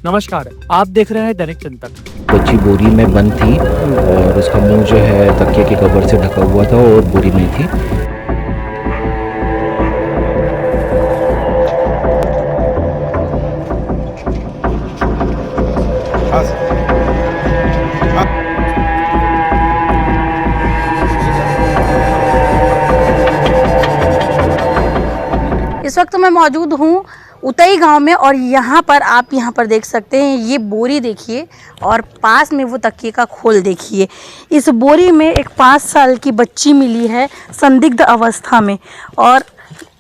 नमस्कार, आप देख रहे हैं दैनिक चिंतन। बच्ची बोरी में बंद थी और उसका मुंह जो है तकिए के कवर से ढका हुआ था और बोरी में थी। इस वक्त मैं मौजूद हूँ उतई गांव में और यहाँ पर देख सकते हैं ये बोरी देखिए और पास में वो तकिए का खोल देखिए। इस बोरी में एक 5 साल की बच्ची मिली है संदिग्ध अवस्था में और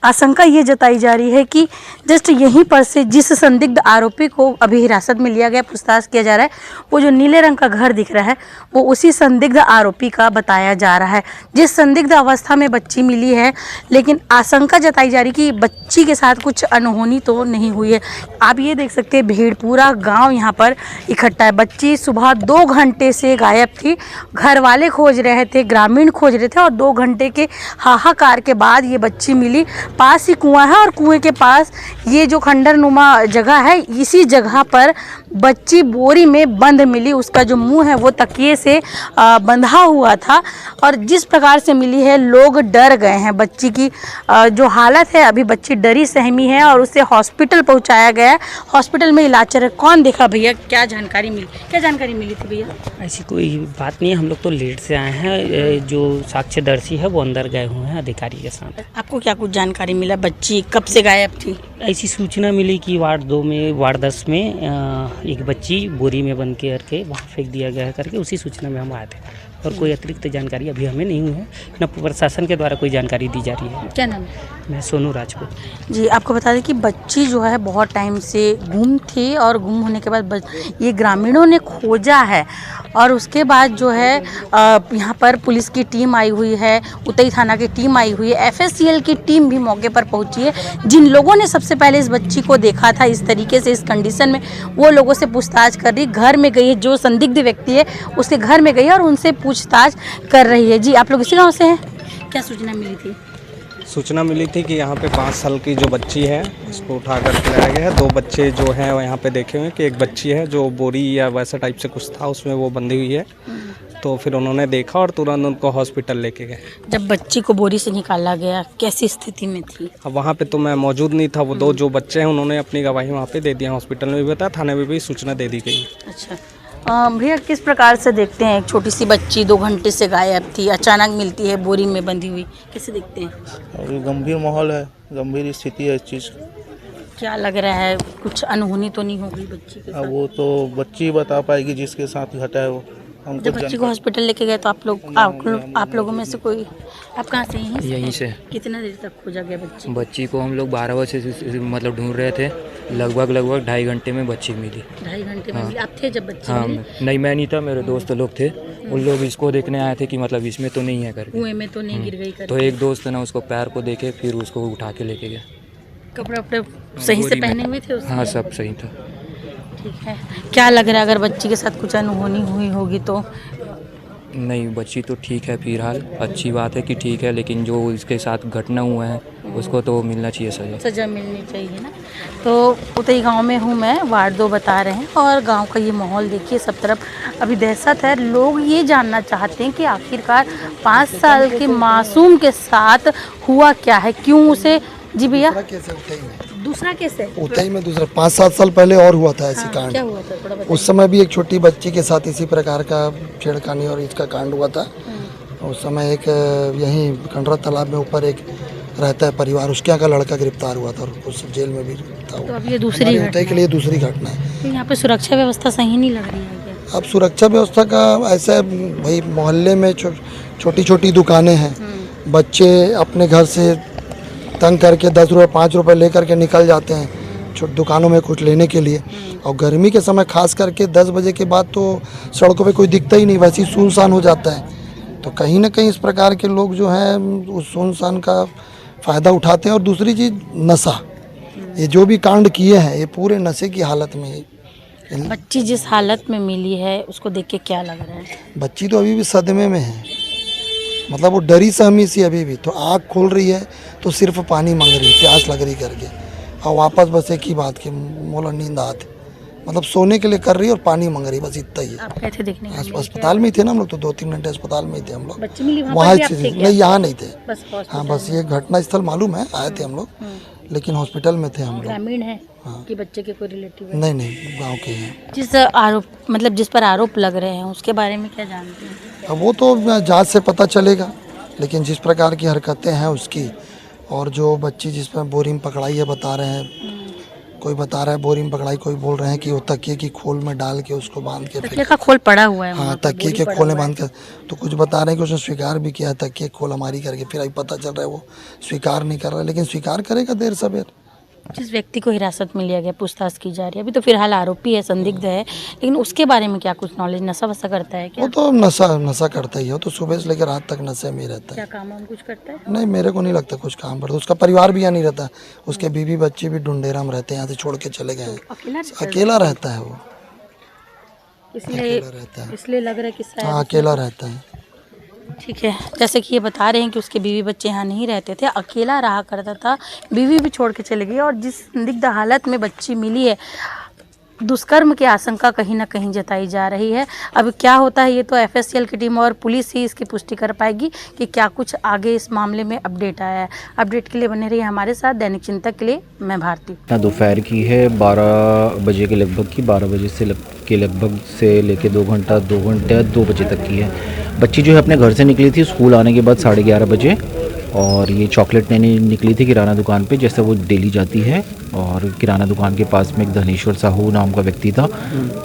आशंका ये जताई जा रही है कि जस्ट यहीं पर से जिस संदिग्ध आरोपी को अभी हिरासत में लिया गया, पूछताछ किया जा रहा है, वो जो नीले रंग का घर दिख रहा है वो उसी संदिग्ध आरोपी का बताया जा रहा है जिस संदिग्ध अवस्था में बच्ची मिली है। लेकिन आशंका जताई जा रही कि बच्ची के साथ कुछ अनहोनी तो नहीं हुई है। आप ये देख सकते हैं भीड़, पूरा गाँव यहाँ पर इकट्ठा है। बच्ची सुबह 2 घंटे से गायब थी, घर वाले खोज रहे थे, ग्रामीण खोज रहे थे और 2 घंटे के हाहाकार के बाद ये बच्ची मिली। पास ही कुआं है और कुएं के पास ये जो खंडर नुमा जगह है, इसी जगह पर बच्ची बोरी में बंद मिली। उसका जो मुंह है वो तकिए से बंधा हुआ था और जिस प्रकार से मिली है लोग डर गए हैं। बच्ची की जो हालत है, अभी बच्ची डरी सहमी है और उसे हॉस्पिटल पहुंचाया गया है। हॉस्पिटल में इलाज चल रहा है। कौन देखा भैया, क्या जानकारी मिली थी भैया? ऐसी कोई बात नहीं है, हम लोग तो लेट से आए हैं। जो साक्ष्यदर्शी है वो अंदर गए हुए हैं अधिकारी के साथ। आपको क्या कुछ जानकारी मिला, बच्ची कब से गायब थी? ऐसी सूचना मिली कि वार्ड 2 में, वार्ड 10 में एक बच्ची बोरी में बंद करके वहाँ फेंक दिया गया है करके, उसी सूचना में हम आए थे और कोई अतिरिक्त जानकारी अभी हमें नहीं हुई है, न प्रशासन के द्वारा कोई जानकारी दी जा रही है। क्या नाम है? मैं सोनू राजपूत जी, आपको बता दें कि बच्ची जो है बहुत टाइम से गुम थी और गुम होने के बाद ये ग्रामीणों ने खोजा है और उसके बाद जो है यहाँ पर पुलिस की टीम आई हुई है, उतई थाना की टीम आई हुई है, FSCL की टीम भी मौके पर पहुँची है। जिन लोगों ने सबसे पहले इस बच्ची को देखा था इस तरीके से, इस कंडीशन में, वो लोगों से पूछताछ कर रही, घर में गई है, जो संदिग्ध व्यक्ति है उसके घर में गई है और उनसे पूछताछ कर रही है। जी, आप लोग इसी गाँव से हैं? क्या सूचना मिली थी? सूचना मिली थी कि यहाँ पे 5 साल की जो बच्ची है उसको उठा कर लाया गया है। 2 बच्चे जो हैं वो यहाँ पे देखे हुए हैं कि एक बच्ची है जो बोरी या वैसा टाइप से कुछ था उसमें वो बंधी हुई है। तो फिर उन्होंने देखा और तुरंत उनको हॉस्पिटल लेके गए। जब बच्ची को बोरी से निकाला गया कैसी स्थिति में थी? अब वहाँ पे तो मैं मौजूद नहीं था। वो 2 जो बच्चे हैं उन्होंने अपनी गवाही वहाँ पे दे दिया। हॉस्पिटल में भी बताया, थाने में भी सूचना दे दी गई। अच्छा भैया, किस प्रकार से देखते हैं एक छोटी सी बच्ची 2 घंटे से गायब थी, अचानक मिलती है बोरी में बंधी हुई, कैसे देखते हैं? गंभीर माहौल है, गंभीर स्थिति है इस चीज़। क्या लग रहा है, कुछ अनहोनी तो नहीं हो गई बच्ची के साथ? वो तो बच्ची बता पाएगी जिसके साथ घटा है वो। जब बच्ची को हॉस्पिटल लेके गए तो आप लोगों में से कोई, आप कहाँ से? यहीं से। कितना देर तक खोजा गया बच्ची? बच्ची को हम लोग 12 बजे से मतलब ढूंढ रहे थे। लगभग 2.5 घंटे में बच्ची मिली। 2.5 घंटे में? आप थे जब बच्ची हाँ, मिली? नहीं, मैं नहीं था, मेरे दोस्त लोग थे। उन लोग इसको देखने आए थे कि मतलब इसमें तो नहीं है करके, कुएं में तो नहीं गिर गई करके। तो एक दोस्त ने उसको पैर को देखे, फिर उसको उठा के लेके गया। कपड़े वपड़े सही से पहने हुए थे उसने? हाँ, सब सही था। ठीक है, क्या लग रहा है अगर बच्ची के साथ कुछ अनहोनी हुई होगी तो? नहीं, बच्ची तो ठीक है फिलहाल, अच्छी बात है कि ठीक है, लेकिन जो इसके साथ घटना हुआ है उसको तो मिलना चाहिए सज़ा मिलनी चाहिए ना। तो उतई गांव में हूँ मैं, वार्ड 2 बता रहे हैं और गांव का ये माहौल देखिए, सब तरफ अभी दहशत है। लोग ये जानना चाहते हैं कि आखिरकार 5 साल के मासूम के साथ हुआ क्या है, क्यों उसे। जी भैया, दूसरा कैसे? उतई में दूसरा 5-7 साल पहले और हुआ था ऐसी कांड। क्या हुआ था, थोड़ा बताइए। उस समय भी एक छोटी बच्ची के साथ इसी प्रकार का छेड़खानी और इसका कांड हुआ था। उस समय एक यहीं कंडरा तालाब में ऊपर एक रहता है परिवार, उसके यहाँ का लड़का गिरफ्तार हुआ था और उस जेल में भी था। तो अब ये दूसरी उतई के लिए दूसरी घटना है। तो यहाँ पे सुरक्षा व्यवस्था सही नहीं लग रही है क्या? अब सुरक्षा व्यवस्था का ऐसा भाई, मोहल्ले में छोटी छोटी दुकानें हैं, बच्चे अपने घर से तंग करके 10 रुपये 5 रुपये ले करके निकल जाते हैं दुकानों में कुछ लेने के लिए। और गर्मी के समय खास करके 10 बजे के बाद तो सड़कों पे कोई दिखता ही नहीं, वैसे ही सुनसान हो जाता है। तो कहीं ना कहीं इस प्रकार के लोग जो हैं उस सुनसान का फ़ायदा उठाते हैं। और दूसरी चीज़ नशा, ये जो भी कांड किए हैं ये पूरे नशे की हालत में है। बच्ची जिस हालत में मिली है उसको देख के क्या लग रहा है? बच्ची तो अभी भी सदमे में है, मतलब वो डरी सहमी सी अभी भी। तो आँख खोल रही है तो सिर्फ पानी मांग रही, प्यास लग रही करके, और वापस बस एक ही बात की मोला नींद आती, मतलब सोने के लिए कर रही है और पानी मांग रही है, बस इतना ही है। आप कैसे देखने के लिए? अस्पताल में ही थे ना हम लोग, तो 2-3 घंटे अस्पताल में ही थे हम लोग। बच्ची मिली वहाँ वहाँ पर भी आप थे क्या? नहीं, यहाँ नहीं थे। बस हाँ, बस ये घटना स्थल मालूम है, आए थे हम लोग, लेकिन हॉस्पिटल में थे हम लोग। ग्रामीण है हाँ। कि बच्चे के कोई रिलेटिव है? नहीं, गाँव के हैं। जिस आरोप मतलब जिस पर आरोप लग रहे हैं उसके बारे में क्या जानते हैं? अब वो तो जांच से पता चलेगा, लेकिन जिस प्रकार की हरकतें हैं उसकी, और जो बच्ची जिस पर बोरी में पकड़ाई है बता रहे हैं, कोई बता रहा है बोरी में पकड़ाई, कोई बोल रहे हैं कि वो तकिए की खोल में डाल के उसको बांध के तकिए का खोल पड़ा हुआ है। हाँ, तकिए के खोल में बांध के, तो कुछ बता रहे हैं कि उसने स्वीकार भी किया तकिए खोल हमारी करके, फिर अभी पता चल रहा है वो स्वीकार नहीं कर रहा है, लेकिन स्वीकार करेगा देर सवेर। जिस व्यक्ति को हिरासत में लिया गया, पूछताछ की जा रही है, अभी तो फिलहाल आरोपी है, संदिग्ध है, लेकिन उसके बारे में क्या कुछ नॉलेज? नशा वशा करता है क्या? वो तो नशा करता ही है, तो सुबह से लेकर रात तक नशे में ही रहता है। क्या काम वाम कुछ करता है? नहीं, मेरे को नहीं लगता कुछ काम करता। उसका परिवार भी यहाँ नहीं रहता, उसके बीवी बच्चे भी डुंडेरा में रहते हैं, यहाँ से छोड़ के चले गए हैं। अकेला रहता है वो, इसलिए लग रहा है कि शायद हाँ अकेला रहता है। ठीक है, जैसे कि ये बता रहे हैं कि उसके बीवी बच्चे यहाँ नहीं रहते थे, अकेला रहा करता था, बीवी भी छोड़ के चले गई, और जिस संदिग्ध हालत में बच्ची मिली है, दुष्कर्म की आशंका कहीं ना कहीं जताई जा रही है। अब क्या होता है ये तो FSCL की टीम और पुलिस ही इसकी पुष्टि कर पाएगी कि क्या कुछ आगे इस मामले में अपडेट आया है। अपडेट के लिए बने रहिए हमारे साथ। दैनिक चिंतक के लिए मैं भारती। दोपहर की है 12 बजे के लगभग की, 12 बजे के लगभग से लेके 2 बजे तक की है। बच्ची जो है अपने घर से निकली थी स्कूल आने के बाद 11:30 बजे, और ये चॉकलेट लेने निकली थी किराना दुकान पे, जैसे वो डेली जाती है। और किराना दुकान के पास में एक धनेश्वर साहू नाम का व्यक्ति था,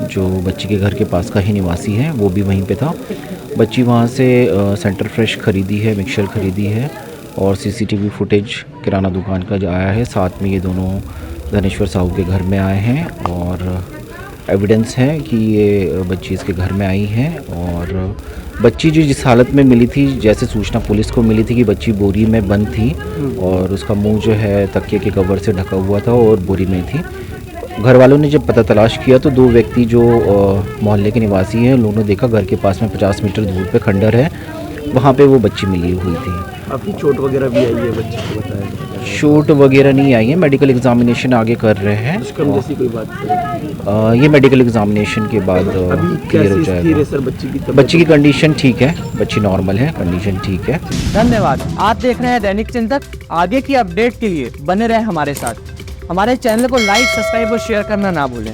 जो बच्ची के घर के पास का ही निवासी है, वो भी वहीं पे था। बच्ची वहाँ से सेंटर फ्रेश ख़रीदी है, मिक्सचर ख़रीदी है, और CCTV फुटेज किराना दुकान का जो आया है, साथ में ये दोनों धनेश्वर साहू के घर में आए हैं, और एविडेंस है कि ये बच्ची इसके घर में आई है। और बच्ची जो जिस हालत में मिली थी, जैसे सूचना पुलिस को मिली थी कि बच्ची बोरी में बंद थी और उसका मुंह जो है तकिए के कवर से ढका हुआ था और बोरी में थी। घर वालों ने जब पता तलाश किया तो 2 व्यक्ति जो मोहल्ले के निवासी हैं, उन्होंने देखा घर के पास में 50 मीटर दूर पे खंडर है, वहाँ पे वो बच्ची मिली हुई थी। आपकी चोट वगैरह भी आई है बच्ची को बताया? चोट वगैरह नहीं आई है, मेडिकल एग्जामिनेशन आगे कर रहे हैं। जैसी कोई बात ये मेडिकल एग्जामिनेशन के बाद क्लियर हो जाएगा। सर बच्ची की कंडीशन ठीक है, बच्ची नॉर्मल है, कंडीशन ठीक है। धन्यवाद। आप देख रहे हैं दैनिक चिंतक। आगे की अपडेट के लिए बने रहे हमारे साथ। हमारे चैनल को लाइक, सब्सक्राइब और शेयर करना ना भूलें।